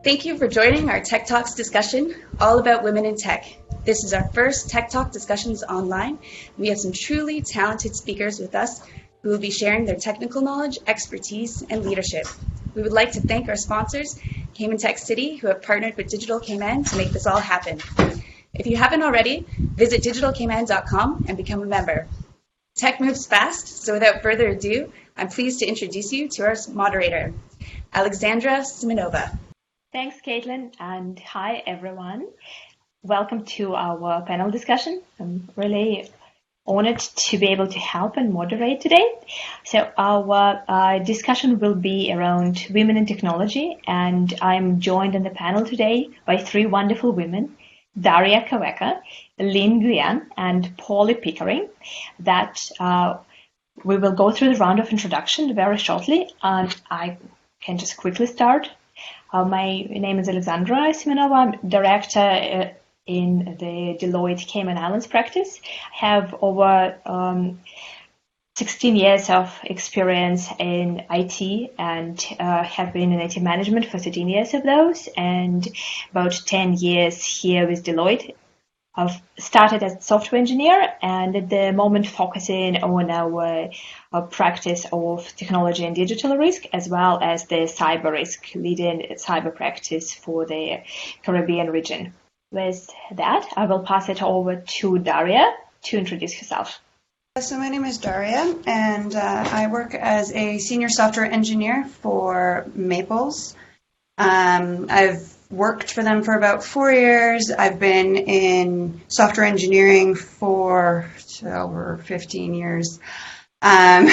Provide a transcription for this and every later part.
Thank you for joining our Tech Talks discussion, all about women in tech. This is our first Tech Talk discussions online. We have some truly talented speakers with us who will be sharing their technical knowledge, expertise, and leadership. We would like to thank our sponsors, Cayman Tech City, who have partnered with Digital Cayman to make this all happen. If you haven't already, visit digitalcayman.com and become a member. Tech moves fast, so without further ado, I'm pleased to introduce you to our moderator, Alexandra Simonova. Thanks, Kaitlyn, and hi, everyone. Welcome to our panel discussion. I'm really honored to be able to help and moderate today. So our discussion will be around women in technology, and I'm joined on the panel today by three wonderful women, Daria Kawecka, Lynn Nguyen, and Polly Pickering, that we will go through the round of introduction very shortly, and I can just quickly start. My name is Alexandra Simonova. I'm director in the Deloitte Cayman Islands practice. I have over 16 years of experience in IT and have been in IT management for 13 years of those, and about 10 years here with Deloitte. I've started as a software engineer and at the moment focusing on our practice of technology and digital risk, as well as the cyber risk, leading cyber practice for the Caribbean region. With that, I will pass it over to Daria to introduce herself. So my name is Daria, and I work as a senior software engineer for Maples. I've worked for them for about 4 years. I've been in software engineering for over 15 years, and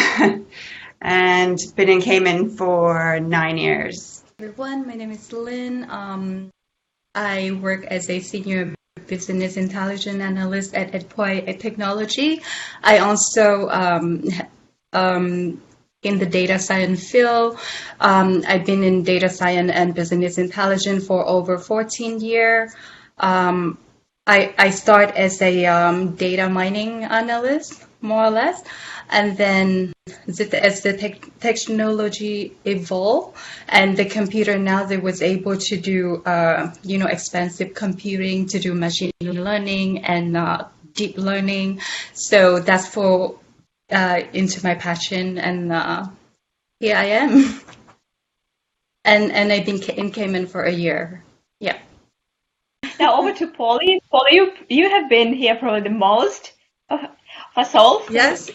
been in Cayman for 9 years. Everyone, my name is Lynn. I work as a senior business intelligence analyst at Poi Technology. I also in the data science field. I've been in data science and business intelligence for over 14 years. I start as a data mining analyst, more or less, and then as the technology evolved and the computer now they was able to do expensive computing, to do machine learning and deep learning. So that's for into my passion, and here I am. And I've been in Cayman for a year. Yeah. Now over to Polly. Polly, you have been here probably the most of us all. Yes.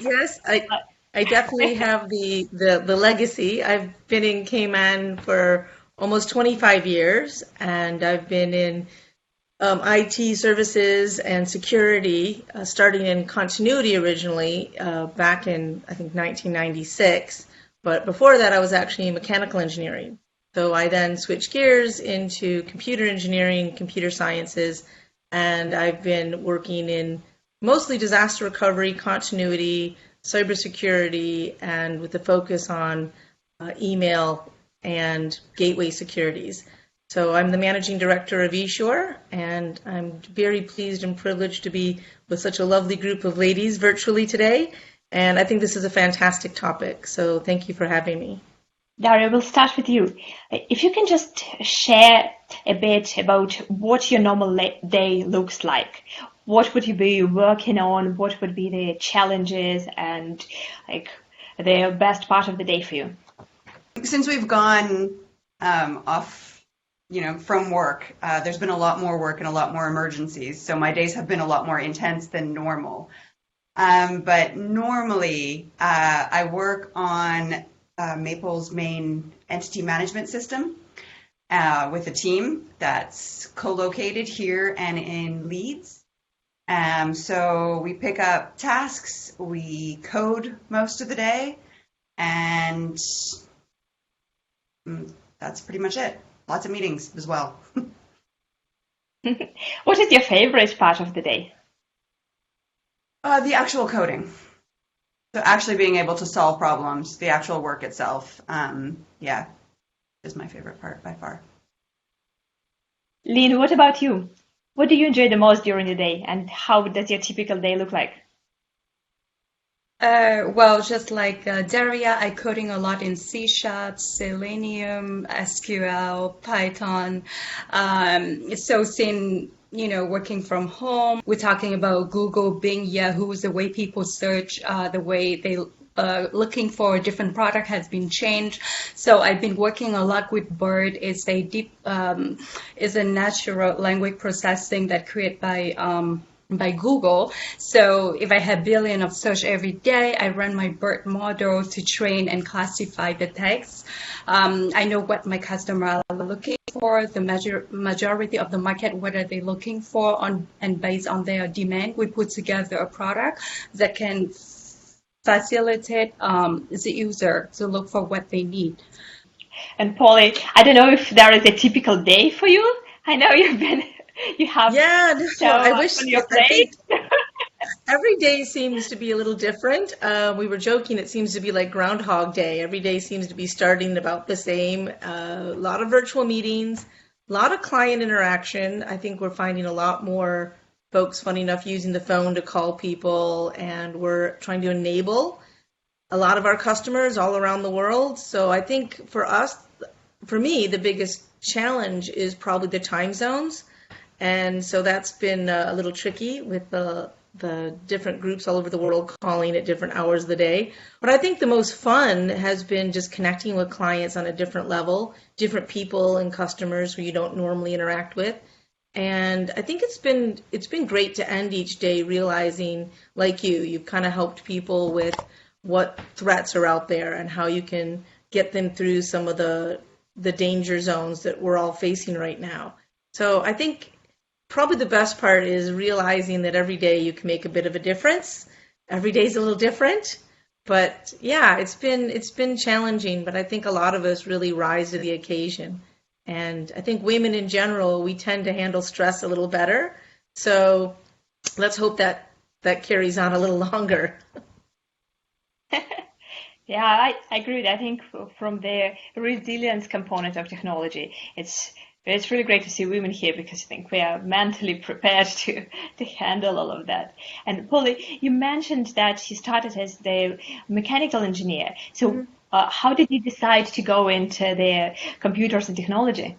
I definitely have the legacy. I've been in Cayman for almost 25 years, and I've been in IT services and security, starting in continuity originally back in, I think, 1996. But before that, I was actually in mechanical engineering. So I then switched gears into computer engineering, computer sciences, and I've been working in mostly disaster recovery, continuity, cybersecurity, and with a focus on email and gateway securities. So I'm the managing director of eSure, and I'm very pleased and privileged to be with such a lovely group of ladies virtually today. And I think this is a fantastic topic. So thank you for having me. Daria, we'll start with you. If you can just share a bit about what your normal day looks like. What would you be working on? What would be the challenges and like the best part of the day for you? Since we've gone off from work, there's been a lot more work and a lot more emergencies. So my days have been a lot more intense than normal. But normally, I work on Maple's main entity management system with a team that's co-located here and in Leeds. So we pick up tasks, we code most of the day, and that's pretty much it. Lots of meetings as well. What is your favorite part of the day? The actual coding. So actually being able to solve problems, the actual work itself, is my favorite part by far. Lynn, what about you? What do you enjoy the most during the day, and how does your typical day look like? Well, just like Daria, I coding a lot in C Sharp, Selenium, SQL, Python. So since working from home, we're talking about Google, Bing, Yahoo, the way people search, the way they looking for a different product has been changed. So I've been working a lot with BERT. It's a is a natural language processing that created by Google. So if I have billion of search every day, I run my BERT model to train and classify the text. I know what my customers are looking for, the majority of the market, what are they looking for, and based on their demand, we put together a product that can facilitate the user to look for what they need. And Polly, I don't know if there is a typical day for you. I know you have I wish on your plate. Every day seems to be a little different. We were joking, it seems to be like Groundhog Day. Every day seems to be starting about the same. A lot of virtual meetings, a lot of client interaction. I think we're finding a lot more folks, funny enough, using the phone to call people, and we're trying to enable a lot of our customers all around the world. So I think for me, the biggest challenge is probably the time zones. And so that's been a little tricky with the different groups all over the world calling at different hours of the day. But I think the most fun has been just connecting with clients on a different level, different people and customers who you don't normally interact with. And I think it's been great to end each day realizing, like you've kind of helped people with what threats are out there and how you can get them through some of the danger zones that we're all facing right now. So I think probably the best part is realizing that every day you can make a bit of a difference. Every day's a little different, but yeah, it's been challenging, but I think a lot of us really rise to the occasion. And I think women in general, we tend to handle stress a little better. So let's hope that carries on a little longer. Yeah, I agree with that. I think from the resilience component of technology, it's really great to see women here because I think we are mentally prepared to handle all of that. And Polly, you mentioned that you started as the mechanical engineer. So how did you decide to go into the computers and technology?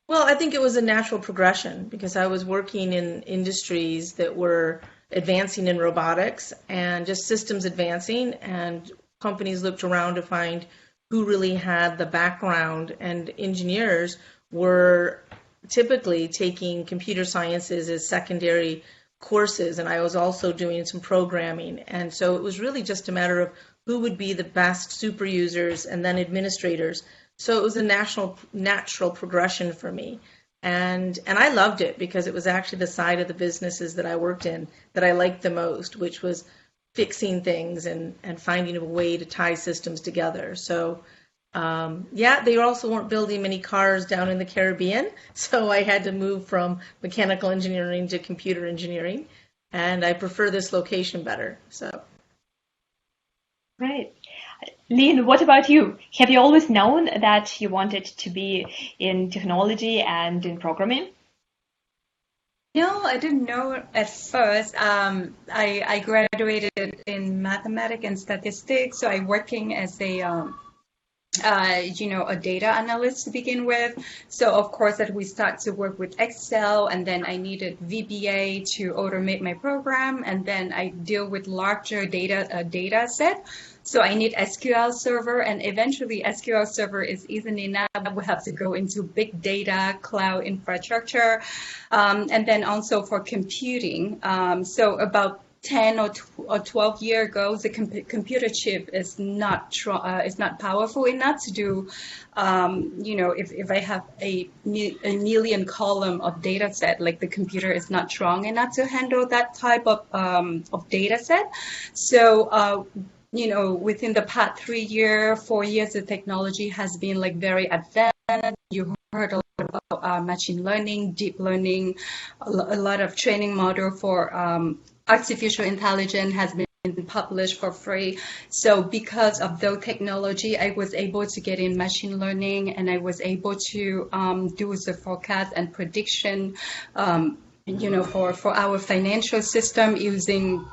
Well, I think it was a natural progression because I was working in industries that were advancing in robotics and just systems advancing, and companies looked around to find who really had the background, and engineers were typically taking computer sciences as secondary courses, and I was also doing some programming. And so it was really just a matter of who would be the best super users and then administrators. So it was a natural progression for me. And I loved it because it was actually the side of the businesses that I worked in that I liked the most, which was fixing things and finding a way to tie systems together. So they also weren't building many cars down in the Caribbean, so I had to move from mechanical engineering to computer engineering, and I prefer this location better. So, right. Lynn, what about you? Have you always known that you wanted to be in technology and in programming? No, I didn't know at first. I graduated in mathematics and statistics, so I'm working as a data analyst to begin with. So of course that we start to work with Excel, and then I needed VBA to automate my program, and then I deal with larger data set. So I need SQL Server, and eventually SQL Server is easy enough. We have to go into big data, cloud infrastructure, and then also for computing. So about 10 or 12 years ago, the computer chip is not powerful enough to do, if I have a million column of data set, like the computer is not strong enough to handle that type of data set. So, within the past 4 years, the technology has been like very advanced. You heard a lot about machine learning, deep learning, a lot of training model for artificial intelligence has been published for free. So because of those technology, I was able to get in machine learning, and I was able to do the forecast and prediction, for our financial system using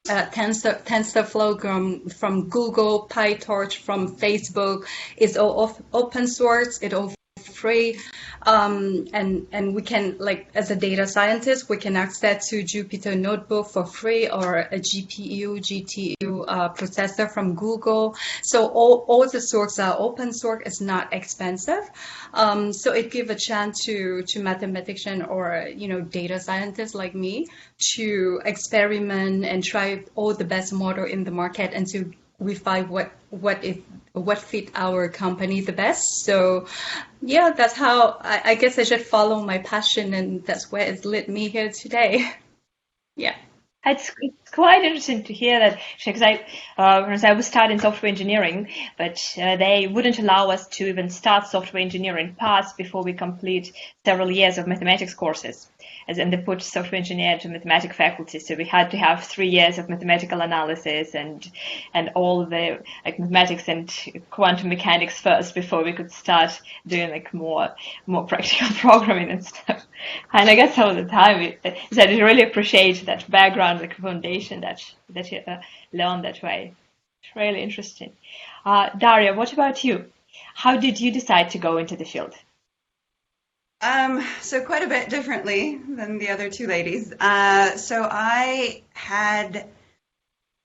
TensorFlow from Google, PyTorch from Facebook. It's all open source. It's all free, and we can, like, as a data scientist, we can access to Jupyter Notebook for free, or a GTU processor from Google. So all the sources are open source. It's not expensive, so it gives a chance to mathematician or data scientists like me to experiment and try all the best model in the market and to refine what fit our company the best. So yeah, that's how I guess I should follow my passion, and that's where it's led me here today. Yeah. It's quite interesting to hear that, because I was studying software engineering, but they wouldn't allow us to even start software engineering paths before we complete several years of mathematics courses. And they put software engineer to mathematics faculty, so we had to have 3 years of mathematical analysis and all the mathematics and quantum mechanics first before we could start doing more practical programming and stuff. And I guess all the time I really appreciate that background, the foundation that you learn that way. It's really interesting. Daria, what about you? How did you decide to go into the field? So quite a bit differently than the other two ladies. So I had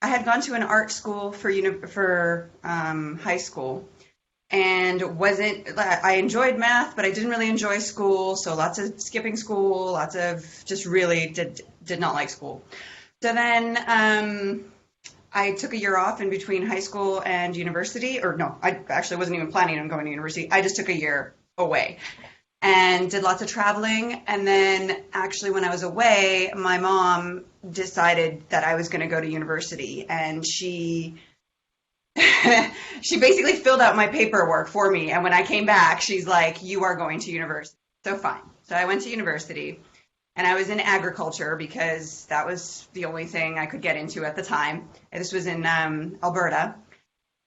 gone to an art school for high school, and I enjoyed math, but I didn't really enjoy school. So lots of skipping school, lots of just really did not like school. So then I took a year off in between high school and university, or no, I actually wasn't even planning on going to university. I just took a year away and did lots of traveling. And then actually when I was away, my mom decided that I was going to go to university, and she basically filled out my paperwork for me. And when I came back, she's like, "You are going to university." So fine. So I went to university, and I was in agriculture because that was the only thing I could get into at the time. And this was in Alberta.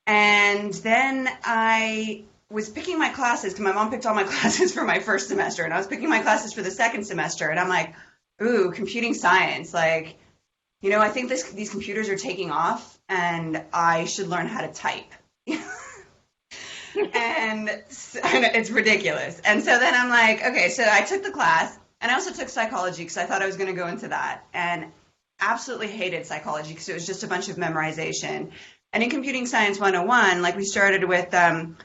And then I was picking my classes, because my mom picked all my classes for my first semester, and I was picking my classes for the second semester, and I'm like, ooh, computing science, like, I think these computers are taking off, and I should learn how to type. And it's ridiculous. And so then I'm like, okay, so I took the class, and I also took psychology because I thought I was going to go into that, and absolutely hated psychology because it was just a bunch of memorization. And in Computing Science 101, we started with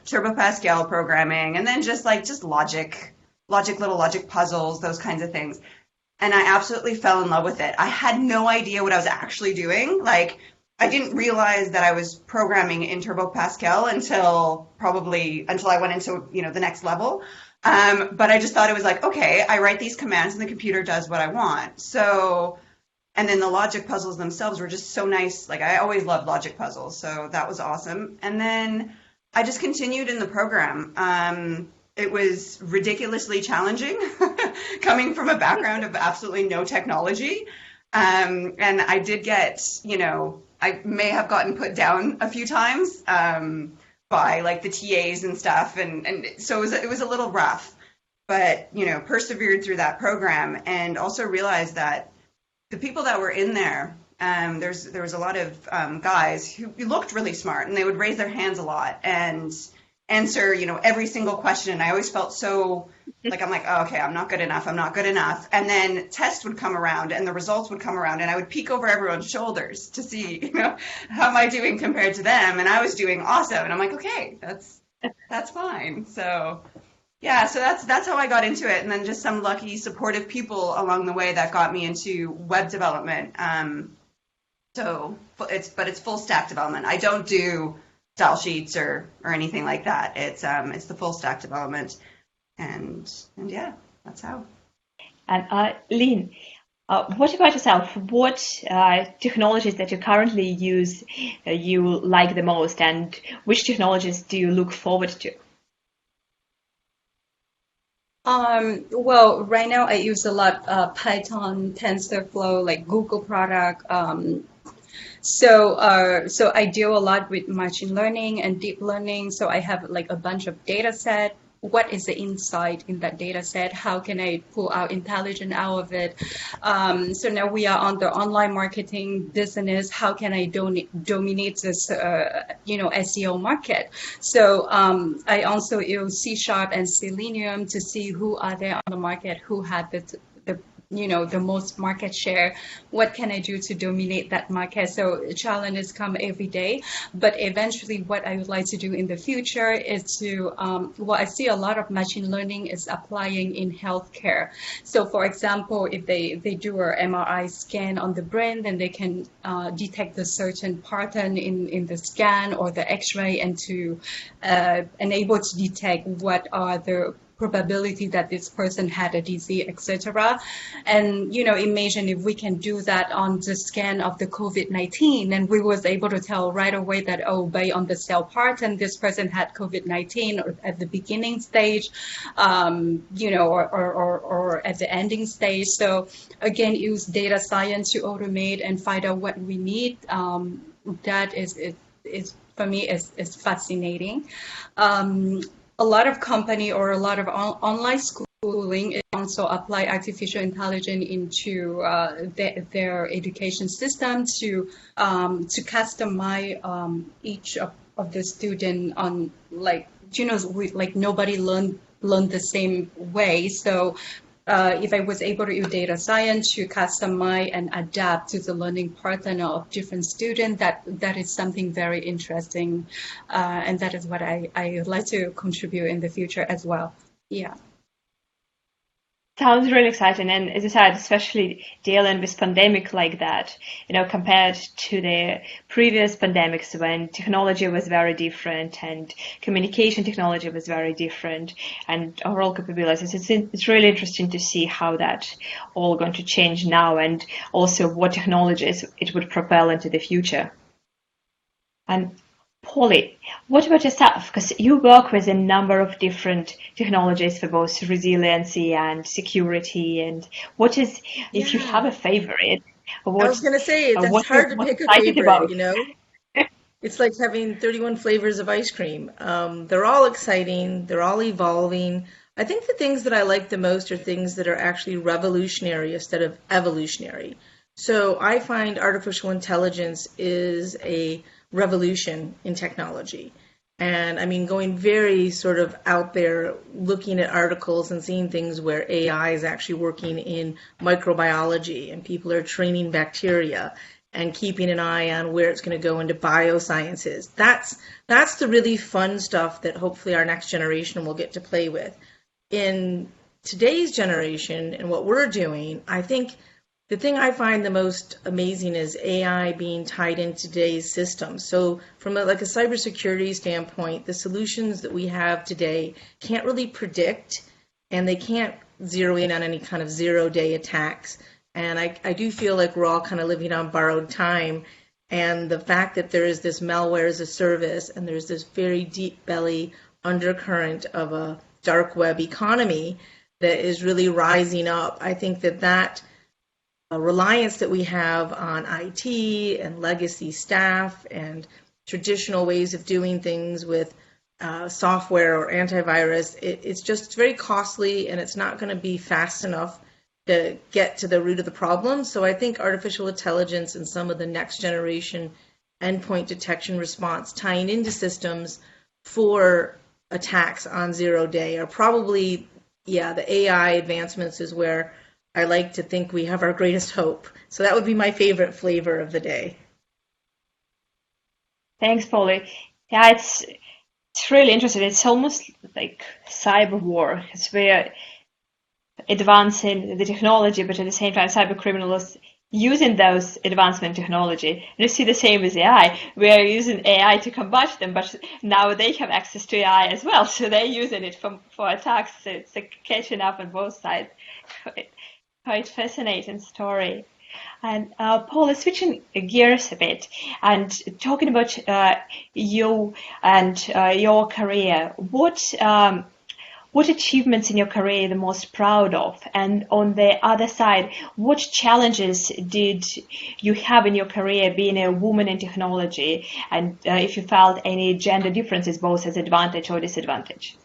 Turbo Pascal programming, and then just logic, little logic puzzles, those kinds of things. And I absolutely fell in love with it. I had no idea what I was actually doing. I didn't realize that I was programming in Turbo Pascal until I went into, the next level. But I just thought it was okay, I write these commands and the computer does what I want. So, and then the logic puzzles themselves were just so nice. I always loved logic puzzles, so that was awesome. And then I just continued in the program. It was ridiculously challenging coming from a background of absolutely no technology. And I did get, I may have gotten put down a few times by the TAs and stuff. And so it was a little rough, but, persevered through that program, and also realized that the people that were in there, there was a lot of guys who looked really smart, and they would raise their hands a lot and answer, every single question. And I always felt so I'm like, oh, okay, I'm not good enough. And then tests would come around, and the results would come around, and I would peek over everyone's shoulders to see, how am I doing compared to them? And I was doing awesome. And I'm like, okay, that's fine. So yeah, so that's how I got into it. And then just some lucky, supportive people along the way that got me into web development. So it's full stack development. I don't do style sheets or anything like that. It's the full stack development. And yeah, that's how. And Lynn, what about yourself? What technologies that you currently use you like the most, and which technologies do you look forward to? Well, right now I use a lot Python, TensorFlow, Google product. So I deal a lot with machine learning and deep learning. So I have a bunch of data set what is the insight in that data set? How can I pull out intelligence out of it? So now we are on the online marketing business. How can I dominate this, SEO market? So I also use C# and Selenium to see who are there on the market, who had the most market share. What can I do to dominate that market? So challenges come every day, but eventually what I would like to do in the future is to, I see a lot of machine learning is applying in healthcare. So for example, if they do a MRI scan on the brain, then they can detect the certain pattern in the scan or the X-ray, and to enable to detect what are the probability that this person had a disease, etc. And, imagine if we can do that on the scan of the COVID-19, and we was able to tell right away that, based on the cell pattern, this person had COVID-19 or at the beginning stage, or at the ending stage. So again, use data science to automate and find out what we need. That is for me is fascinating. A lot of company or a lot of online schooling also apply artificial intelligence into their education system to customize each of the student on, nobody learn the same way. So if I was able to use data science to customize and adapt to the learning pattern of different students, that is something very interesting, and that is what I would like to contribute in the future as well. Yeah. Sounds really exciting, and as you said, especially dealing with pandemic like that, compared to the previous pandemics when technology was very different and communication technology was very different and overall capabilities. It's really interesting to see how that all going to change now, and also what technologies it would propel into the future. And Polly, what about yourself? Because you work with a number of different technologies for both resiliency and security. And what is, if you have a favorite? I was going to say, it's hard to pick a favorite, It's like having 31 flavors of ice cream. They're all exciting. They're all evolving. I think the things that I like the most are things that are actually revolutionary instead of evolutionary. So I find artificial intelligence is a revolution in technology. And I mean, going very sort of out there, looking at articles and seeing things where AI is actually working in microbiology and people are training bacteria and keeping an eye on where it's going to go into biosciences. That's the really fun stuff that hopefully our next generation will get to play with. In today's generation and what we're doing, I think the thing I find the most amazing is AI being tied in today's systems. So from a cybersecurity standpoint, the solutions that we have today can't really predict, and they can't zero in on any kind of zero-day attacks. And I do feel like we're all kind of living on borrowed time. And the fact that there is this malware as a service, and there's this very deep belly undercurrent of a dark web economy that is really rising up, I think that reliance that we have on IT and legacy staff and traditional ways of doing things with software or antivirus, it's very costly, and it's not going to be fast enough to get to the root of the problem. So I think artificial intelligence and some of the next generation endpoint detection response tying into systems for attacks on 0 day are probably, the AI advancements is where I like to think we have our greatest hope. So that would be my favorite flavor of the day. Thanks, Polly. Yeah, it's really interesting. It's almost like cyber war. We're advancing the technology, but at the same time, cyber criminals using those advancement technology. And you see the same with AI. We are using AI to combat them, but now they have access to AI as well. So they're using it for attacks. So it's catching up on both sides. Quite fascinating story. And Paul, switching gears a bit and talking about you and your career, what achievements in your career are you the most proud of? And on the other side, what challenges did you have in your career being a woman in technology? And if you felt any gender differences, both as advantage or disadvantage?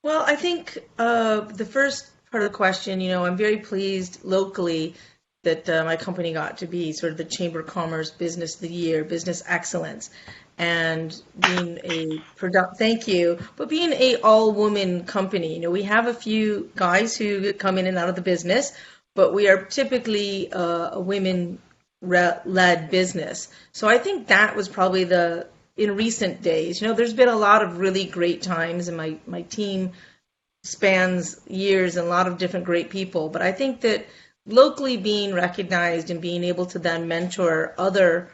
Well, I think the first part of the question, I'm very pleased locally that my company got to be sort of the Chamber of Commerce Business of the Year, Business Excellence, and being thank you, but being a all-woman company. We have a few guys who come in and out of the business, but we are typically a women-led business. So I think that was probably in recent days. There's been a lot of really great times, and my team spans years and a lot of different great people. But I think that locally being recognized and being able to then mentor other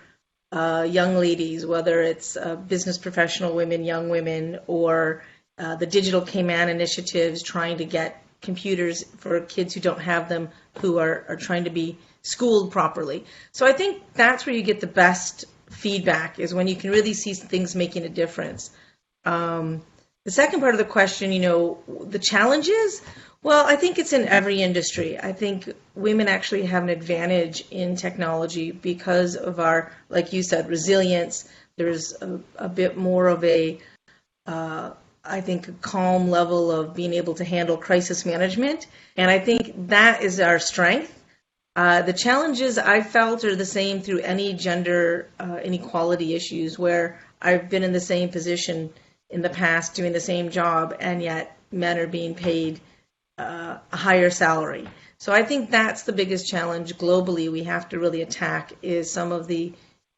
young ladies, whether it's business professional women, young women, or the digital Cayman initiatives trying to get computers for kids who don't have them, who are trying to be schooled properly. So I think that's where you get the best feedback, is when you can really see things making a difference. The second part of the question, the challenges, well, I think it's in every industry. I think women actually have an advantage in technology because of our, like you said, resilience. There's a bit more of I think, a calm level of being able to handle crisis management. And I think that is our strength. The challenges I felt are the same through any gender inequality issues, where I've been in the same position in the past doing the same job, and yet men are being paid a higher salary. So I think that's the biggest challenge globally we have to really attack, is some of the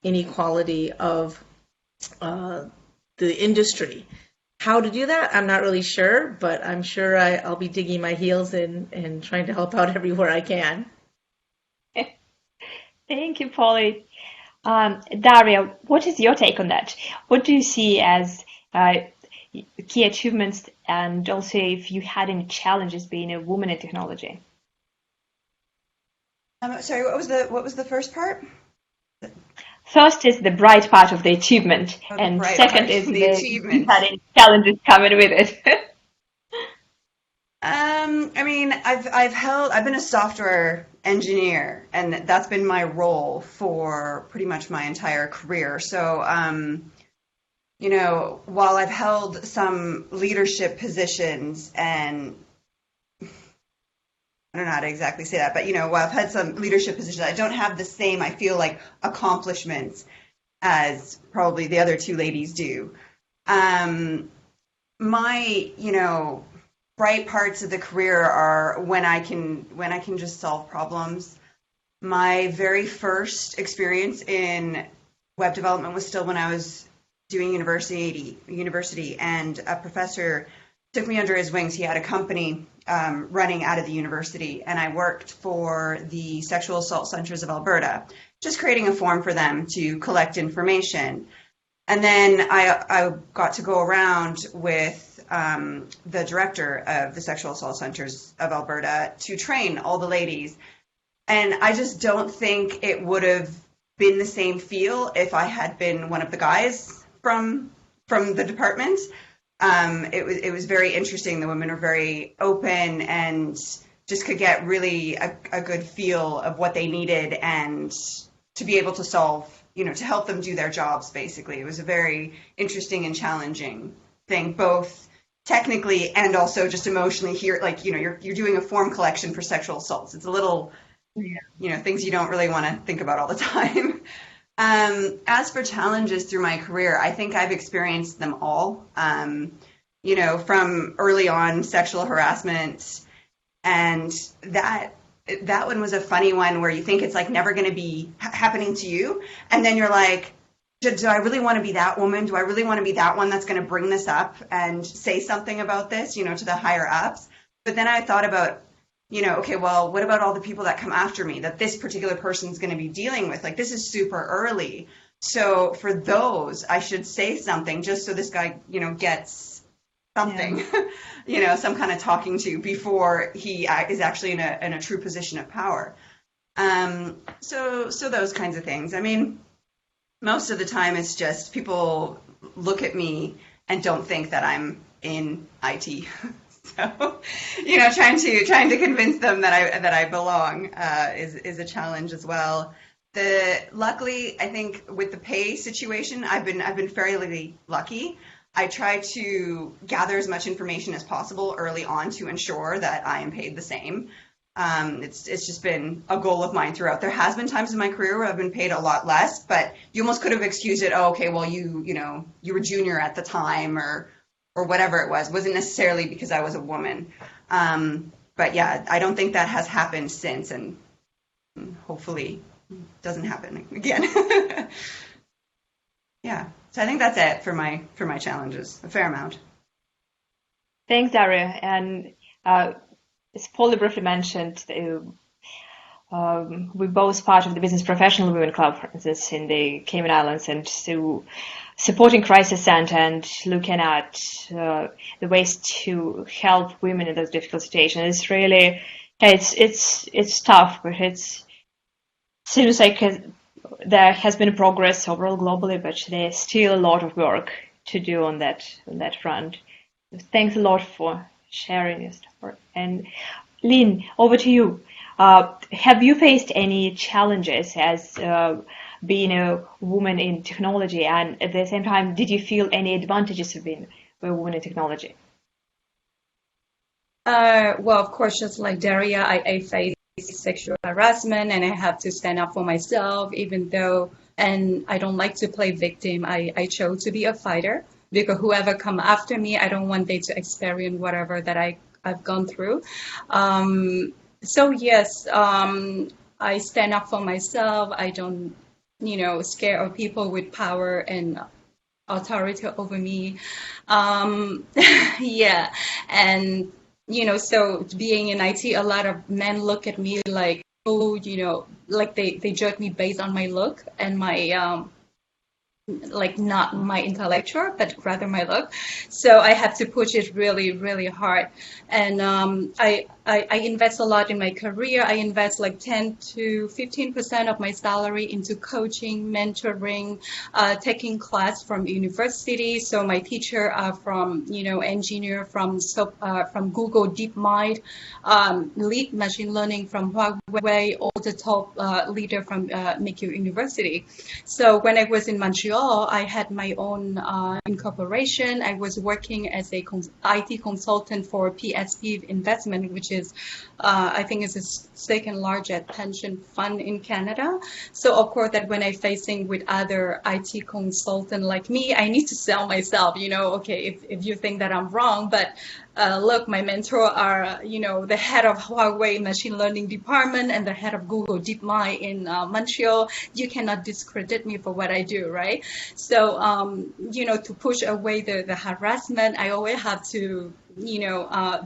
inequality of the industry. How to do that, I'm not really sure, but I'm sure I'll be digging my heels in and trying to help out everywhere I can. Thank you, Polly. Daria, what is your take on that? What do you see as key achievements, and also if you had any challenges being a woman in technology? Sorry, what was the first part? First is the bright part of the achievement, and second is the achievement. You had any challenges coming with it. I mean, I've been a software engineer, and that's been my role for pretty much my entire career. So, while I've held some leadership positions, and I don't know how to exactly say that, but while I've had some leadership positions, I don't have the same, I feel like, accomplishments as probably the other two ladies do. My, bright parts of the career are when I can just solve problems. My very first experience in web development was still when I was doing university, and a professor took me under his wings. He had a company running out of the university, and I worked for the Sexual Assault Centers of Alberta, just creating a form for them to collect information. And then I got to go around with the director of the Sexual Assault Centers of Alberta to train all the ladies. And I just don't think it would have been the same feel if I had been one of the guys from the department. It was very interesting. The women were very open and just could get really a good feel of what they needed, and to be able to solve, to help them do their jobs, basically. It was a very interesting and challenging thing, both technically and also just emotionally. Here, like, you're doing a form collection for sexual assaults. It's a little, things you don't really want to think about all the time. As for challenges through my career, I think I've experienced them all. From early on, sexual harassment, and that one was a funny one, where you think it's like never going to be happening to you, and then you're like, do I really want to be that woman? Do I really want to be that one that's going to bring this up and say something about this, to the higher ups? But then I thought about, okay, well, what about all the people that come after me that this particular person's going to be dealing with? Like, this is super early. So for those, I should say something, just so this guy, gets something, some kind of talking to before he is actually in a true position of power. So those kinds of things. I mean, most of the time it's just people look at me and don't think that I'm in IT. So, trying to convince them that I belong is a challenge as well. Luckily, I think with the pay situation, I've been fairly lucky. I try to gather as much information as possible early on to ensure that I am paid the same. It's just been a goal of mine throughout. There has been times in my career where I've been paid a lot less, but you almost could have excused it. Oh, okay, well, you were junior at the time, or whatever it was. It wasn't necessarily because I was a woman. But yeah, I don't think that has happened since, and hopefully doesn't happen again. Yeah, so I think that's it for my challenges. A fair amount. Thanks, Daria. And as Paula briefly mentioned, we're both part of the Business Professional Women Club, for instance, in the Cayman Islands, and so supporting Crisis Center and looking at the ways to help women in those difficult situations. It's really, it's tough, but it seems like there has been progress overall globally, but there's still a lot of work to do on that front. Thanks a lot for sharing your story. And Lynn, over to you. Have you faced any challenges as being a woman in technology, and at the same time, did you feel any advantages of being a woman in technology? Well, of course, just like Daria, I face sexual harassment, and I have to stand up for myself, even though, and I don't like to play victim. I chose to be a fighter, because whoever come after me, I don't want they to experience whatever that I've gone through. So yes, I stand up for myself. I don't, scare of people with power and authority over me. Yeah, and so being in IT, a lot of men look at me like, oh, like they judge me based on my look and my like not my intellectual, but rather my look. So I have to push it really, really hard. And I invest a lot in my career. I invest like 10 to 15% of my salary into coaching, mentoring, taking class from university. So my teacher are from, engineer from Google DeepMind, lead machine learning from Huawei, all the top leader from McGill University. So when I was in Montreal, I had my own incorporation. I was working as a IT consultant for PSP Investment, which is, I think, is the second largest pension fund in Canada. So of course, that when I'm facing with other IT consultant like me, I need to sell myself. Okay, if you think that I'm wrong, but look, my mentor are, the head of Huawei machine learning department and the head of Google DeepMind in Montreal. You cannot discredit me for what I do, right? So, to push away the harassment, I always have to,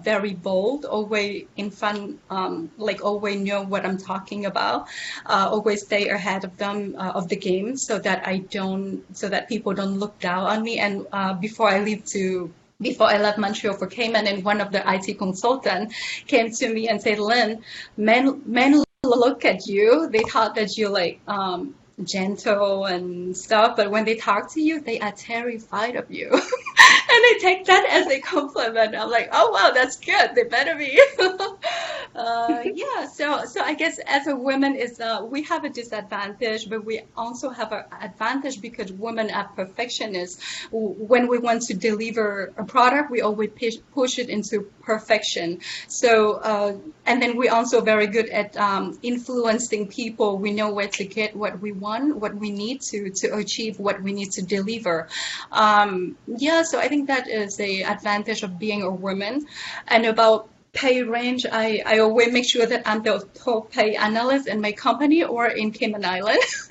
very bold, always in front, always know what I'm talking about, always stay ahead of them, of the game, so that people don't look down on me. And before I left Montreal for Cayman, and one of the IT consultants came to me and said, Lynn, men look at you. They thought that you're like gentle and stuff, but when they talk to you, they are terrified of you. And I take that as a compliment. I'm like, oh wow, that's good. They better be. Yeah. So I guess as a woman we have a disadvantage, but we also have an advantage because women are perfectionists. When we want to deliver a product, we always push it into perfection. So and then we're also very good at influencing people. We know where to get what we want, what we need to achieve, what we need to deliver. So I think that is the advantage of being a woman. And about pay range, I always make sure that I'm the top pay analyst in my company or in Cayman Islands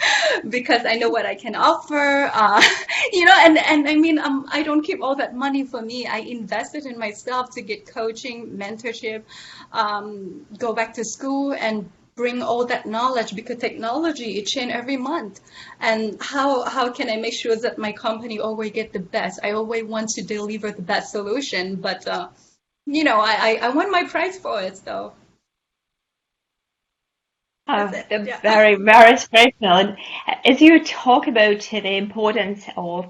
because I know what I can offer. And I mean, I don't keep all that money for me. I invest it in myself to get coaching, mentorship, go back to school and bring all that knowledge, because technology it changes every month. And how can I make sure that my company always get the best? I always want to deliver the best solution, but I want my price for it, so. Very, very inspirational. And as you talk about the importance of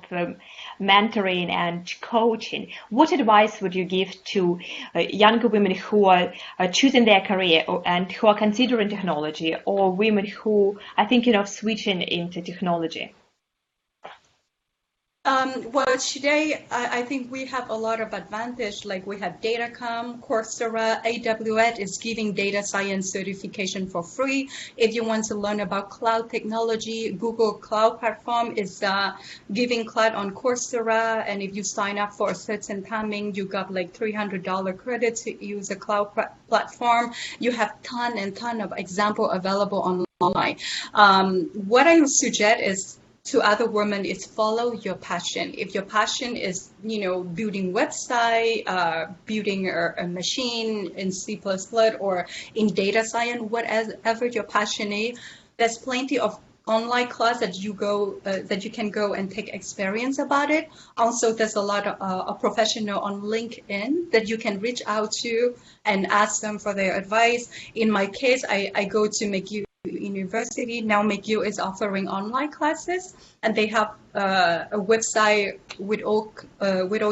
mentoring and coaching, what advice would you give to younger women who are choosing their career and who are considering technology, or women who are thinking of switching into technology? Well, today I think we have a lot of advantage. Like we have Datacom, Coursera, AWS is giving data science certification for free. If you want to learn about cloud technology, Google Cloud Platform is giving cloud on Coursera. And if you sign up for a certain timing, you got like $300 credit to use a cloud platform. You have ton and ton of example available online. What I would suggest is to other women is follow your passion. If your passion is, building website, building a machine in C++ or in data science, whatever your passion is, there's plenty of online class that you can go and take experience about it. Also, there's a lot of a professional on LinkedIn that you can reach out to and ask them for their advice. In my case, I go to McGill University. Now McGill is offering online classes, and they have a website with all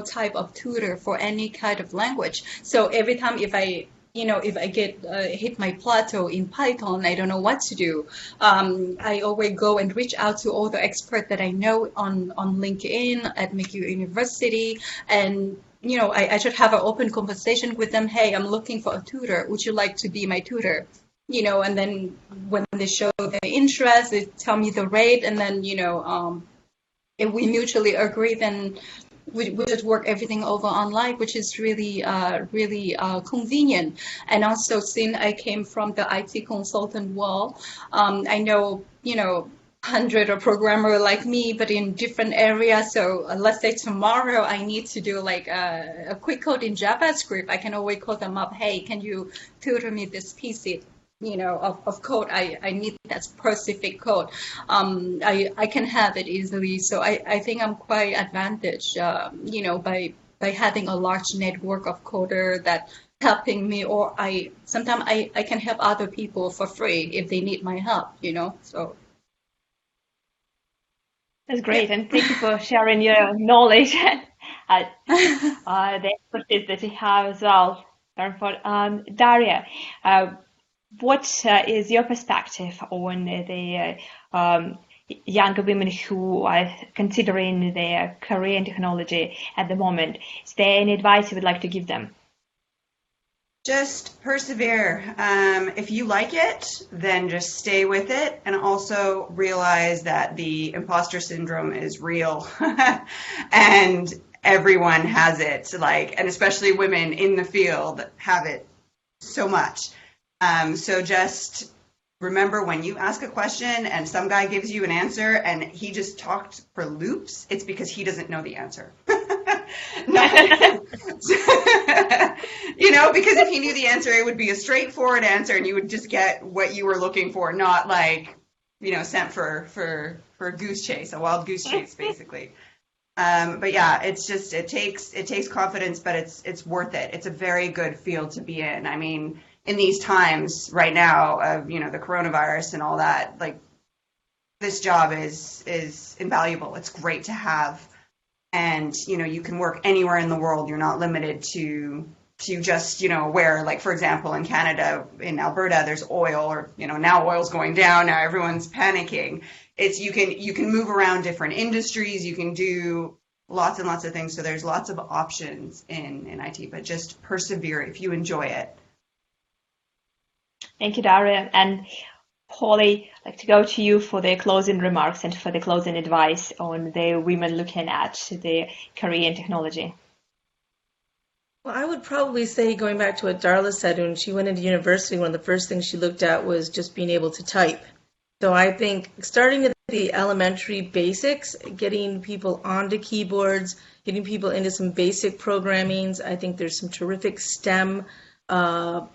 type of tutor for any kind of language. So every time if I get hit my plateau in Python, I don't know what to do. I always go and reach out to all the experts that I know on LinkedIn at McGill University, and I should have an open conversation with them. Hey, I'm looking for a tutor. Would you like to be my tutor? And then when they show their interest, they tell me the rate, and then, if we mutually agree, then we just work everything over online, which is really convenient. And also, since I came from the IT consultant world, I know, hundred of programmer like me, but in different areas. So let's say tomorrow I need to do like a quick code in JavaScript. I can always call them up. Hey, can you tutor me this piece of code? I need that specific code. I can have it easily. So I think I'm quite advantaged, by having a large network of coder that helping me, or sometimes I can help other people for free if they need my help, so. That's great, and thank you for sharing your knowledge and the expertise that you have as well. Daria, what is your perspective on the younger women who are considering their career in technology at the moment? Is there any advice you would like to give them? Just persevere. If you like it, then just stay with it, and also realize that the imposter syndrome is real, and everyone has it. And especially women in the field have it so much. So just remember, when you ask a question and some guy gives you an answer and he just talked for loops, it's because he doesn't know the answer. Because if he knew the answer, it would be a straightforward answer and you would just get what you were looking for, not sent for a goose chase, a wild goose chase, basically. But yeah, it takes confidence, but it's worth it. It's a very good field to be in. I mean, in these times right now of, the coronavirus and all that, this job is invaluable. It's great to have. And, you can work anywhere in the world. You're not limited to just, where, for example, in Canada, in Alberta, there's oil, or, now oil's going down. Now everyone's panicking. You can move around different industries. You can do lots and lots of things. So there's lots of options in IT, but just persevere if you enjoy it. Thank you, Daria. And Holly, I'd like to go to you for the closing remarks and for the closing advice on the women looking at the career in technology. Well, I would probably say, going back to what Darla said, when she went into university, one of the first things she looked at was just being able to type. So I think starting at the elementary basics, getting people onto keyboards, getting people into some basic programmings. I think there's some terrific STEM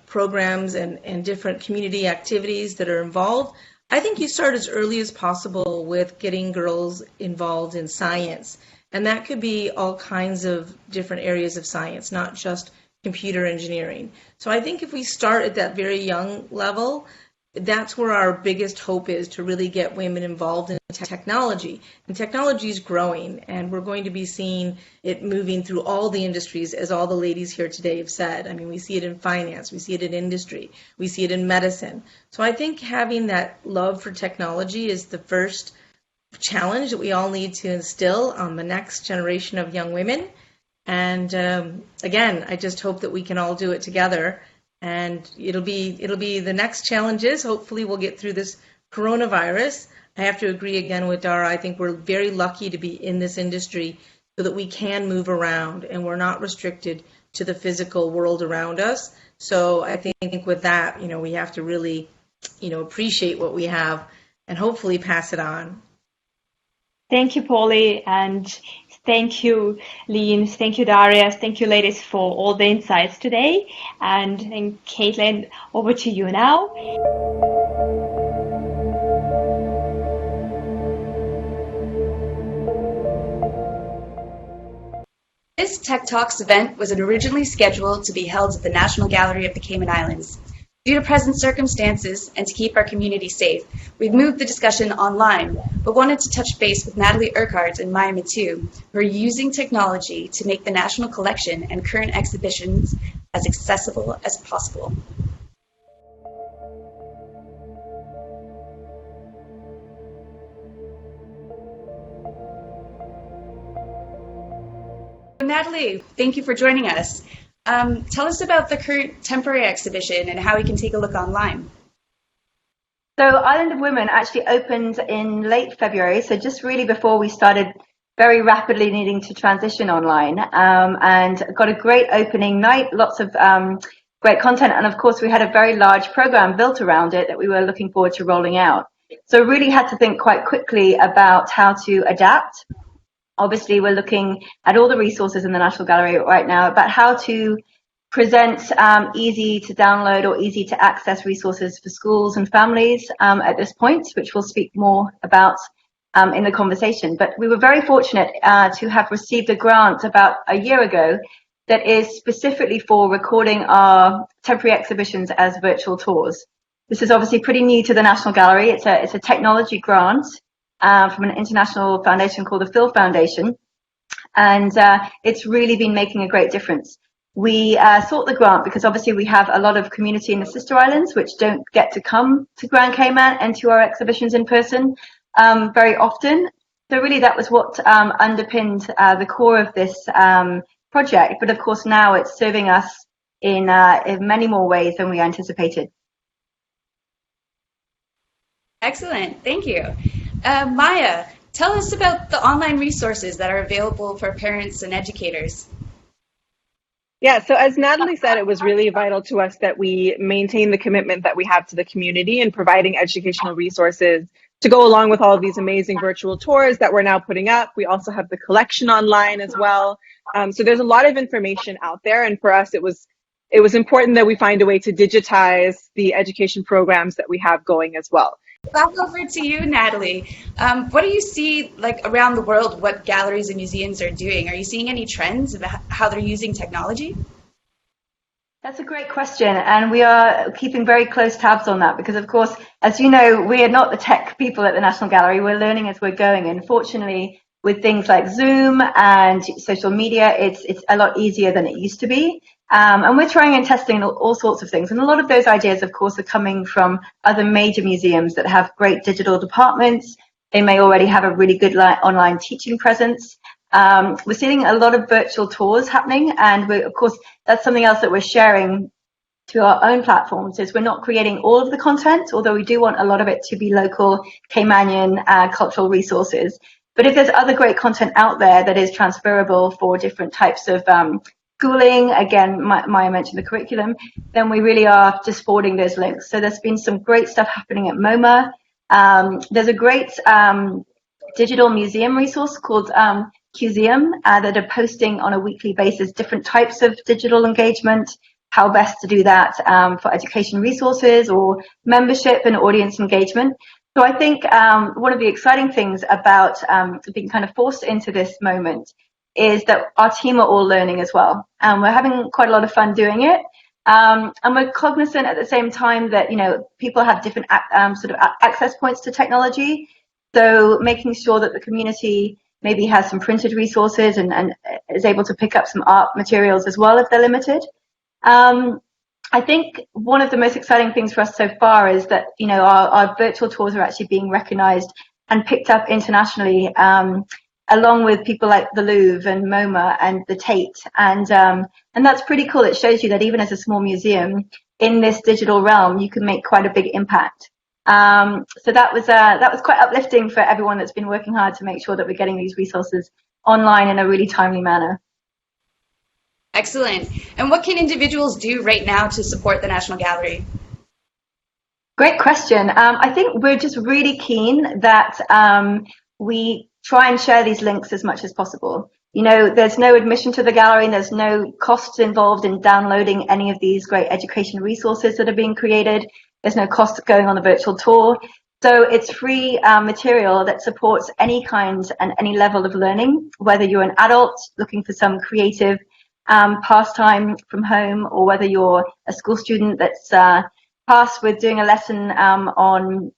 programs and different community activities that are involved. I think you start as early as possible with getting girls involved in science. And that could be all kinds of different areas of science, not just computer engineering. So I think if we start at that very young level, that's where our biggest hope is, to really get women involved in technology. And technology is growing, and we're going to be seeing it moving through all the industries, as all the ladies here today have said. I mean, we see it in finance, we see it in industry, we see it in medicine. So I think having that love for technology is the first challenge that we all need to instill on the next generation of young women. And again, I just hope that we can all do it together. And it'll be the next challenges. Hopefully we'll get through this coronavirus. I have to agree again with Dara. I think we're very lucky to be in this industry so that we can move around and we're not restricted to the physical world around us. So I think with that, we have to really, appreciate what we have and hopefully pass it on. Thank you, Polly, and thank you, Lean. Thank you, Daria. Thank you, ladies, for all the insights today. And Kaitlyn, over to you now. This Tech Talks event was originally scheduled to be held at the National Gallery of the Cayman Islands. Due to present circumstances and to keep our community safe, we've moved the discussion online, but wanted to touch base with Natalie Urquhart and Maya Matu, who are using technology to make the National Collection and current exhibitions as accessible as possible. Natalie, thank you for joining us. Tell us about the current temporary exhibition and how we can take a look online. So Island of Women actually opened in late February, so just really before we started very rapidly needing to transition online, and got a great opening night, lots of great content, and of course we had a very large program built around it that we were looking forward to rolling out. So really had to think quite quickly about how to adapt. Obviously, we're looking at all the resources in the National Gallery right now about how to present easy to download or easy to access resources for schools and families at this point, which we'll speak more about in the conversation. But we were very fortunate to have received a grant about a year ago that is specifically for recording our temporary exhibitions as virtual tours. This is obviously pretty new to the National Gallery. It's a technology grant from an international foundation called the Phil Foundation, and it's really been making a great difference. We sought the grant because obviously we have a lot of community in the sister islands which don't get to come to Grand Cayman and to our exhibitions in person very often. So really that was what underpinned the core of this project. But of course now it's serving us in many more ways than we anticipated. Excellent, thank you. Maya, tell us about the online resources that are available for parents and educators. Yeah, so as Natalie said, it was really vital to us that we maintain the commitment that we have to the community in providing educational resources to go along with all of these amazing virtual tours that we're now putting up. We also have the collection online as well. So there's a lot of information out there, and for us it was important that we find a way to digitize the education programs that we have going as well. Back over to you, Natalie. What do you see around the world, what galleries and museums are doing? Are you seeing any trends about how they're using technology? That's a great question, and we are keeping very close tabs on that because, of course, as you know, we are not the tech people at the National Gallery. We're learning as we're going, and fortunately, with things like Zoom and social media, it's a lot easier than it used to be. And we're trying and testing all sorts of things. And a lot of those ideas, of course, are coming from other major museums that have great digital departments. They may already have a really good online teaching presence. We're seeing a lot of virtual tours happening. And of course, that's something else that we're sharing to our own platforms is we're not creating all of the content, although we do want a lot of it to be local Caymanian cultural resources. But if there's other great content out there that is transferable for different types of schooling, again, Maya mentioned the curriculum, then we really are just forwarding those links. So there's been some great stuff happening at MoMA. There's a great digital museum resource called Museum that are posting on a weekly basis different types of digital engagement, how best to do that for education resources or membership and audience engagement. So I think one of the exciting things about being kind of forced into this moment is that our team are all learning as well. And we're having quite a lot of fun doing it. And we're cognizant at the same time that, people have different sort of access points to technology. So making sure that the community maybe has some printed resources and is able to pick up some art materials as well if they're limited. I think one of the most exciting things for us so far is that, our virtual tours are actually being recognized and picked up internationally, along with people like the Louvre and MoMA and the Tate. And that's pretty cool. It shows you that even as a small museum in this digital realm, you can make quite a big impact. So that was quite uplifting for everyone that's been working hard to make sure that we're getting these resources online in a really timely manner. Excellent. And what can individuals do right now to support the National Gallery? Great question. I think we're just really keen that we try and share these links as much as possible. You know, there's no admission to the gallery and there's no costs involved in downloading any of these great education resources that are being created. There's no cost going on the virtual tour. So it's free material that supports any kind and any level of learning, whether you're an adult looking for some creative pastime from home, or whether you're a school student that's tasked with doing a lesson on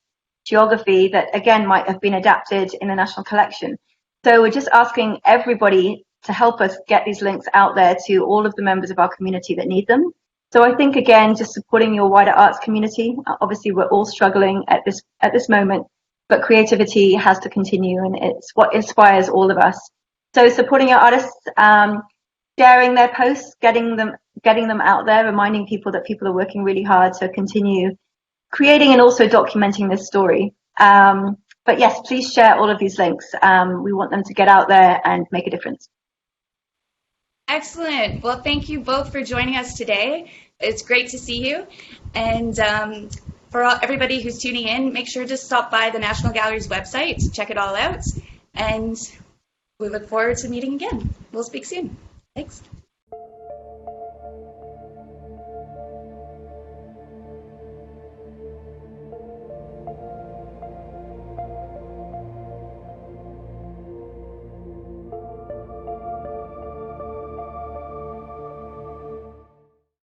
geography that, again, might have been adapted in the National Collection. So we're just asking everybody to help us get these links out there to all of the members of our community that need them. So I think, again, just supporting your wider arts community. Obviously, we're all struggling at this moment, but creativity has to continue, and it's what inspires all of us. So supporting our artists, sharing their posts, getting them out there, reminding people that people are working really hard to continue creating and also documenting this story. But yes, please share all of these links. We want them to get out there and make a difference. Excellent. Well, thank you both for joining us today. It's great to see you. And for everybody who's tuning in, make sure to stop by the National Gallery's website to check it all out. And we look forward to meeting again. We'll speak soon. Thanks.